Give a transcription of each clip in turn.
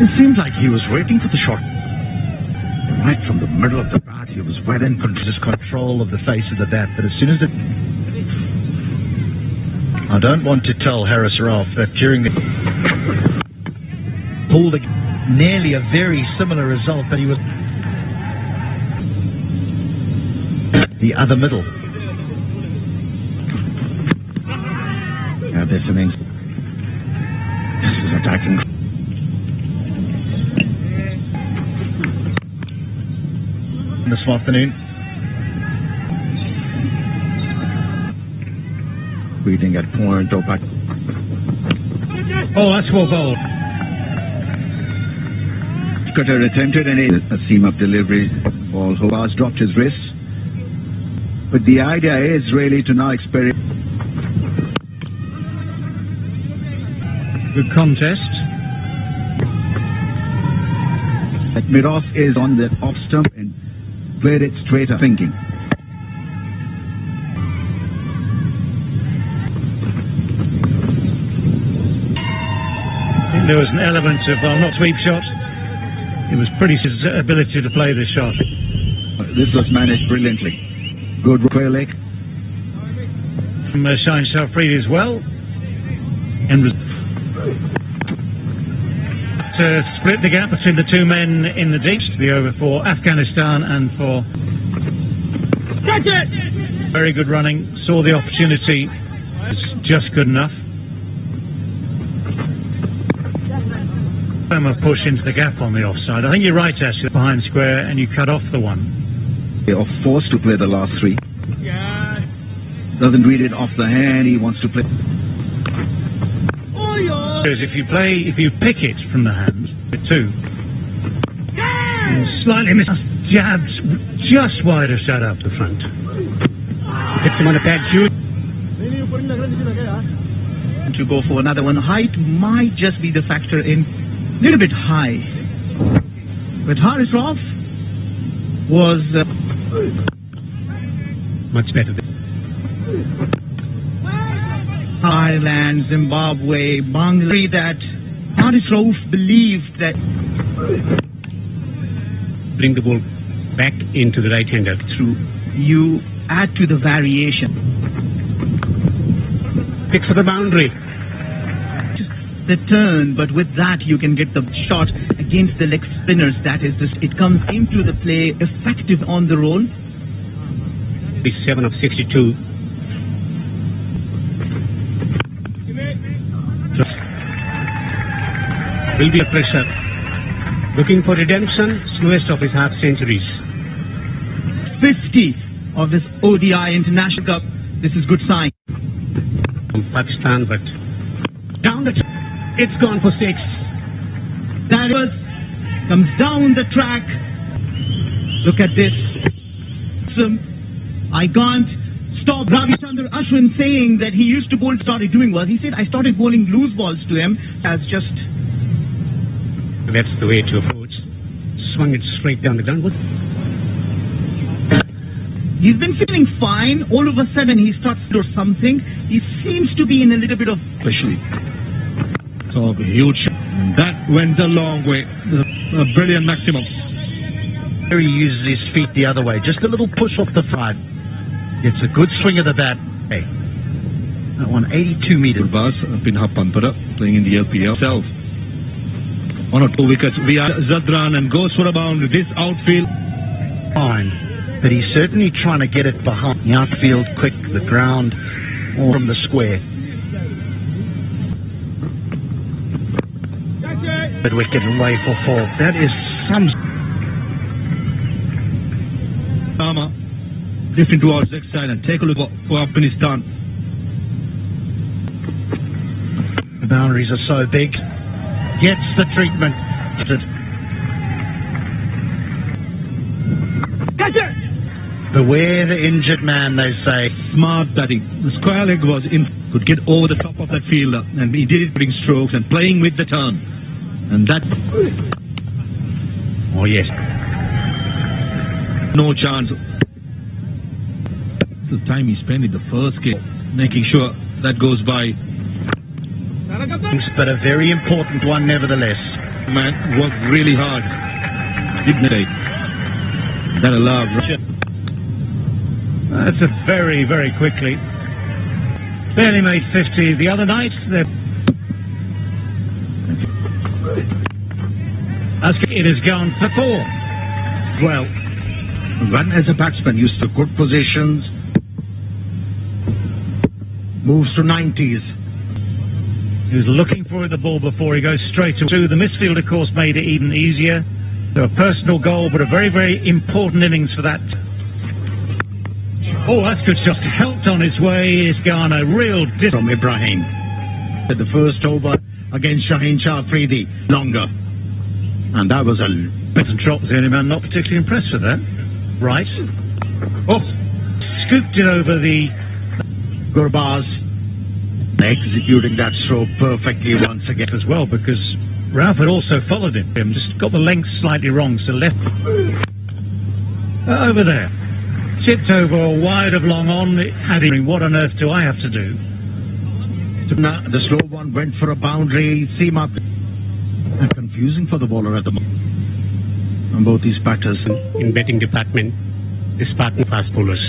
It seemed like he was waiting for the shot. Right from the middle of the bat, he was well in control of the face of the bat, but as soon as it... I don't want to tell Harris Ralph that during the... pulled nearly a very similar result, but he was... the other middle. This innings. This is attacking. This afternoon. Reading at point or back. Oh, that's well bowled. Cutter attempted a seam-up delivery. Ball Hobart dropped his wrist. But the idea is really to now experiment. Good contest. Miroff is on the off stump and played it straight up thinking. I think there was an element of, well, not sweep shot. It was pretty his ability to play this shot. This was managed brilliantly. Good square leg. Shine Shafreed as well. And to split the gap between the two men in the deep. The over for Afghanistan and for... Catch it! Very good running. Saw the opportunity. It's just good enough. A push into the gap on the offside. I think you're right, Ash. Behind square and you cut off the one. They are forced to play the last three. Doesn't read it off the hand. He wants to play. Because if you pick it from the hands, two. Slightly missed, jabs just wide of shut out the front. Gets him on a bad shoe. To go for another one. Height might just be the factor in. Little bit high. But Harris Ralph was much better. Ireland, Zimbabwe, Bangladesh, that Harris Ralph believed that bring the ball back into the right-hander. Through you add to the variation. Pick for the boundary. Just the turn, but with that you can get the shot against the leg spinners. That is, it comes into the play effective on the roll. 7 of 62. Will be a pressure. Looking for redemption, slowest of his half centuries. 50 of this ODI International Cup. This is good sign. From Pakistan, but down the it's gone for 6. That was comes down the track. Look at this. I can't stop Ravichandra Ashwin saying that he used to bowl, started doing well. He said, I started bowling loose balls to him as just... That's the way to approach. Swung it straight down the ground. He's been feeling fine. All of a sudden he starts to do something. He seems to be in a little bit of... Especially. So huge. That went a long way. A brilliant maximum. He uses his feet the other way. Just a little push off the front. It's a good swing of the bat. Hey. That one 82 meters. Bas Pinha Pampara playing in the LPL itself. 1 or 2 wickets via Zadran and goes for a bound with this outfield. Fine. But he's certainly trying to get it behind the outfield quick, the ground, or from the square. Good wicket away for 4. That is some... Drifting towards next side and take a look for Afghanistan. The boundaries are so big. Gets the treatment. Beware the injured man, they say. Smart batting. The square leg was in. Could get over the top of that fielder, and he did it putting strokes and playing with the turn. And that... Oh yes. No chance. The time he spent in the first game, making sure that goes by. But a very important one nevertheless. Man worked really hard. Didn't they? That allowed. That's a very, very quickly. Barely made 50 the other night. It has gone for 4. Well, when as a batsman used to good positions, moves to 90s. He was looking for the ball before he goes straight to the midfield, of course, made it even easier. So a personal goal, but a very, very important innings for that. Oh, that's good shot. Helped on his way. It's gone a real distance From Ibrahim. The first over against Shaheen Shah Afridi, longer. And that was a Benson Trott was the only man not particularly impressed with that. Right. Oh, scooped it over the Gurbaz executing that stroke perfectly once again as well, because Ralph had also followed him. Just got the length slightly wrong, so left over there. Chipped over, wide of long on. What on earth do I have to do? The slow one went for a boundary. Seam up. And confusing for the bowler at the moment. And both these batters in batting department, this partner fast bowlers.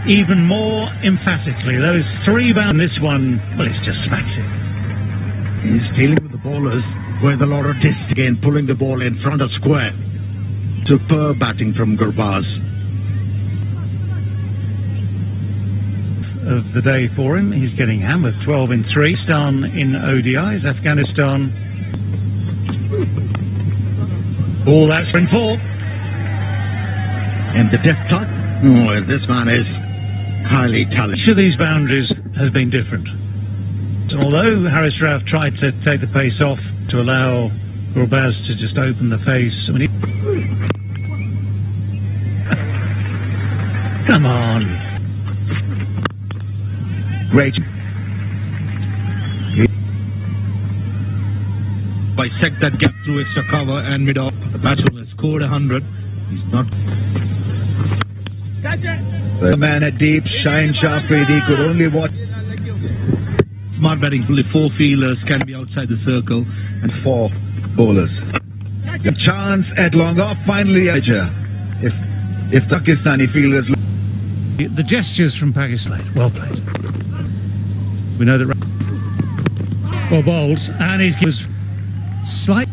Even more emphatically, those 3 bound. This one, well, it's just smacked it. He's dealing with the bowlers with a lot of dist again, pulling the ball in front of square. Superb batting from Gurbaz. Of the day for him, he's getting hammered. 12 in 3. Pakistan in ODIs. Afghanistan. All that's in 4. And the depth touch. Oh, this man is highly talented. Each of these boundaries has been different. So although Haris Rauf tried to take the pace off to allow Gurbaz to just open the face. I mean, come on. Great. Bisect that gap through extra cover and mid-off. The batsman has scored 100. He's not. The man at deep, Shaheen Shah Afridi could only watch. Smart batting. Only 4 fielders can be outside the circle. And 4 bowlers. The chance at long off finally. If Pakistani fielders. The gestures from Pakistan. Well played. We know that. Well bowled, and he was slight.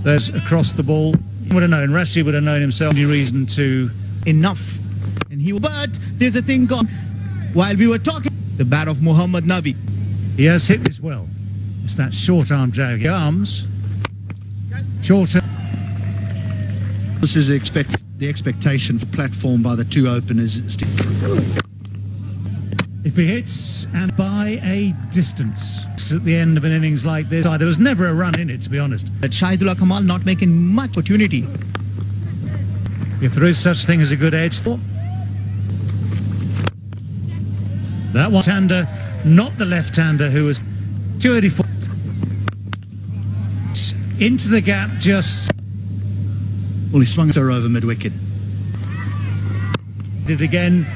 There's across the ball. He would have known. Rashid would have known himself. Any reason to enough, and but there's a thing gone. While we were talking, the bat of Muhammad Nabi. He has hit this well. It's that short arm jag. Arms shorter. This is the expectation for platform by the 2 openers. If he hits and by a distance at the end of an innings like this, there was never a run in it, to be honest. That Shahidullah Kamal not making much opportunity. If there is such thing as a good edge, that one-hander, not the left-hander, who was 284 into the gap. Just well, he swung her over mid-wicket. Did again.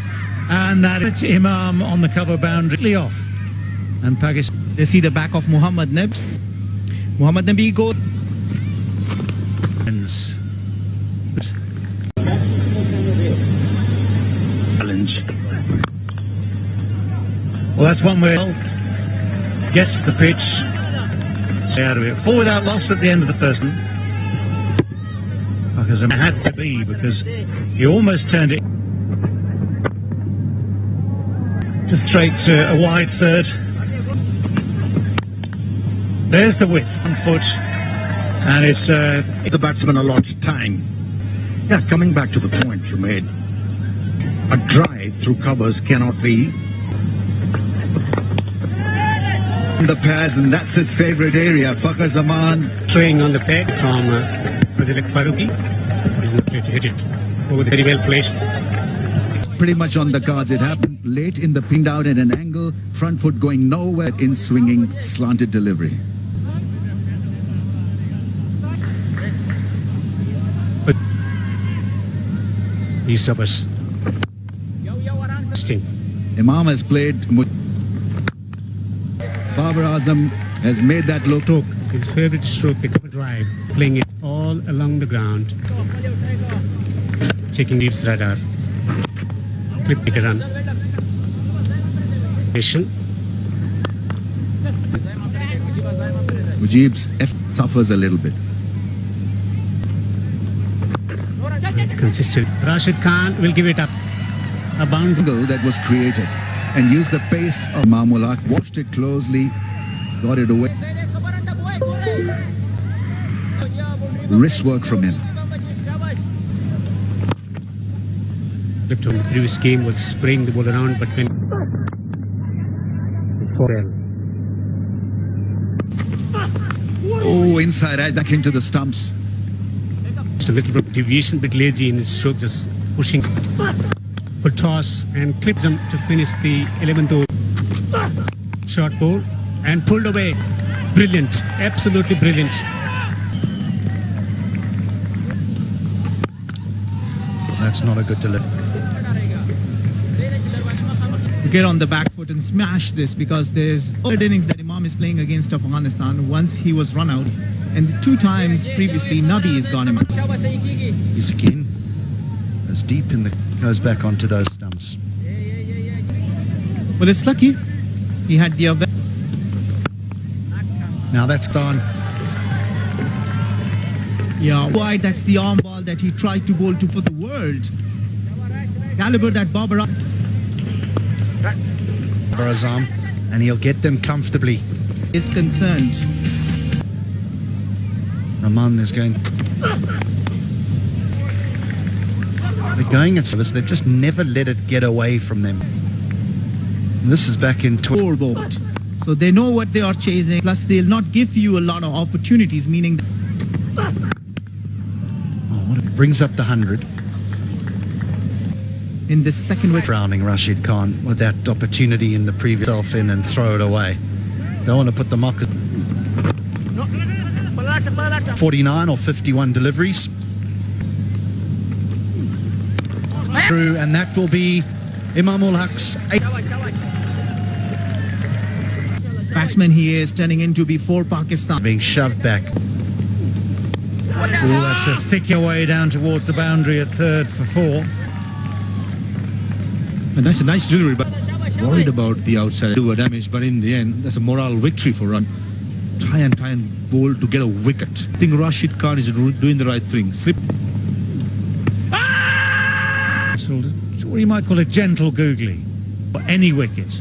And that it's Imam on the cover boundary off. And Pakistan. They see the back of Muhammad Nabi. Muhammad Nabi goes. Challenge. Well, that's one way. Gets the pitch. Stay out of it. 4 without loss at the end of the first one. Because it had to be, because he almost turned it. Just straight to a wide third. There's the width, 1 foot, and it's the batsman a lot of time. Yeah, coming back to the point you made, a drive through covers cannot be the pads, and that's his favorite area. Fakhar Zaman Swing on the pad from President Faruqi. Hit it over very well placed. Pretty much on the cards. It happened late in the pinged out at an angle, front foot going nowhere in swinging slanted delivery. He's of us. Imam has played Babar Azam has made that look. Stroke, his favorite stroke, pick up a drive, playing it all along the ground, checking Deep's radar, clip it run. Mujib's F suffers a little bit. Consistent. Rashid Khan will give it up. A boundary. Angle that was created and used the pace of Mamulak, watched it closely, got it away. Wrist work from him. Flipped on the previous game was spraying the ball around, but when Oh, inside, right back into the stumps. just a little bit of deviation, bit lazy in his stroke, just pushing. Full toss and clips him to finish the 11th over. Short ball and pulled away. Brilliant, absolutely brilliant. That's not a good delivery. To get on the back foot and smash this, because there's third innings that Imam is playing against Afghanistan. Once he was run out, and 2 times previously Nabi has gone him out. His skin is deep in the, goes back onto those stumps. Well, it's lucky he had the other. Now that's gone. Yeah, wide. That's the arm ball that he tried to bowl to for the world. Caliber that Babar Azam, and he'll get them comfortably. is concerned. Rahman is going. They're going at service. They've just never let it get away from them. And this is back in 4 ball. So they know what they are chasing. Plus, they'll not give you a lot of opportunities, meaning. brings up the 100. In this second wicket. Frowning Rashid Khan with that opportunity in the previous self in and throw it away. Don't want to put the mock 49 or 51 deliveries through, and that will be Imam ul Haq's 8th. Batsman he is turning into be for Pakistan. Being shoved back. Oh, that's a thick way down towards the boundary at third for 4. And that's a nice delivery, but worried about the outside do a damage, but in the end that's a moral victory for run. Try and bowl to get a wicket. I think Rashid Khan is doing the right thing. Slip. So what you might call a gentle googly. For any wicket.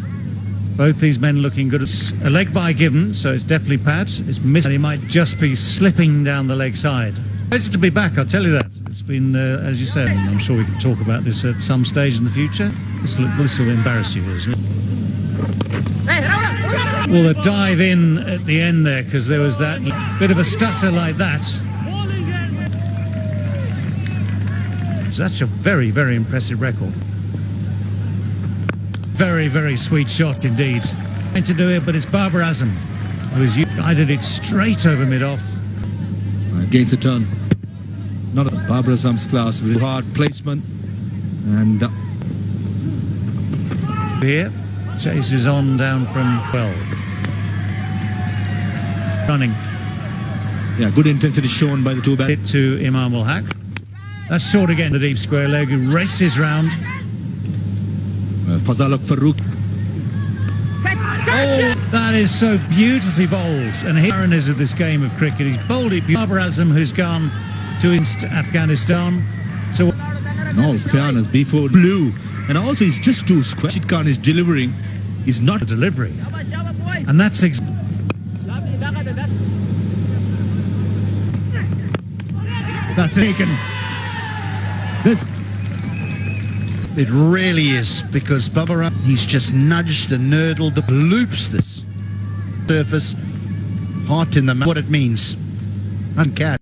Both these men looking good. It's a leg bye given, so it's definitely Pat. It's missed. He might just be slipping down the leg side. It's to be back, I'll tell you that. It's been, as you said, I'm sure we can talk about this at some stage in the future. This will embarrass you, isn't it? Well, a dive in at the end there, because there was that bit of a stutter like that. So that's a very, very impressive record. Very, very sweet shot indeed. Trying to do it, but it's Babar Azam who's guided it straight over mid-off. Against the turn. Not a Babar Azam's class with hard placement. And Here, chases on down from 12. Running. yeah, good intensity shown by the 2 batsmen. Hit to Imam ul Haq. That's short again, the deep square leg, who races round. Fazaluk Farooq. Oh, that is so beautifully bowled. And here is of this game of cricket. He's bowled it. Babar Azam, who's gone to Afghanistan. So, In all fairness, before blue. And also, he's just too square. Rashid Khan is delivering. He's not a delivery. And that's That's taken. This. It really is, because Babar, he's just nudged and nurdled the loops this surface, heart in the mouth, what it means. Uncat.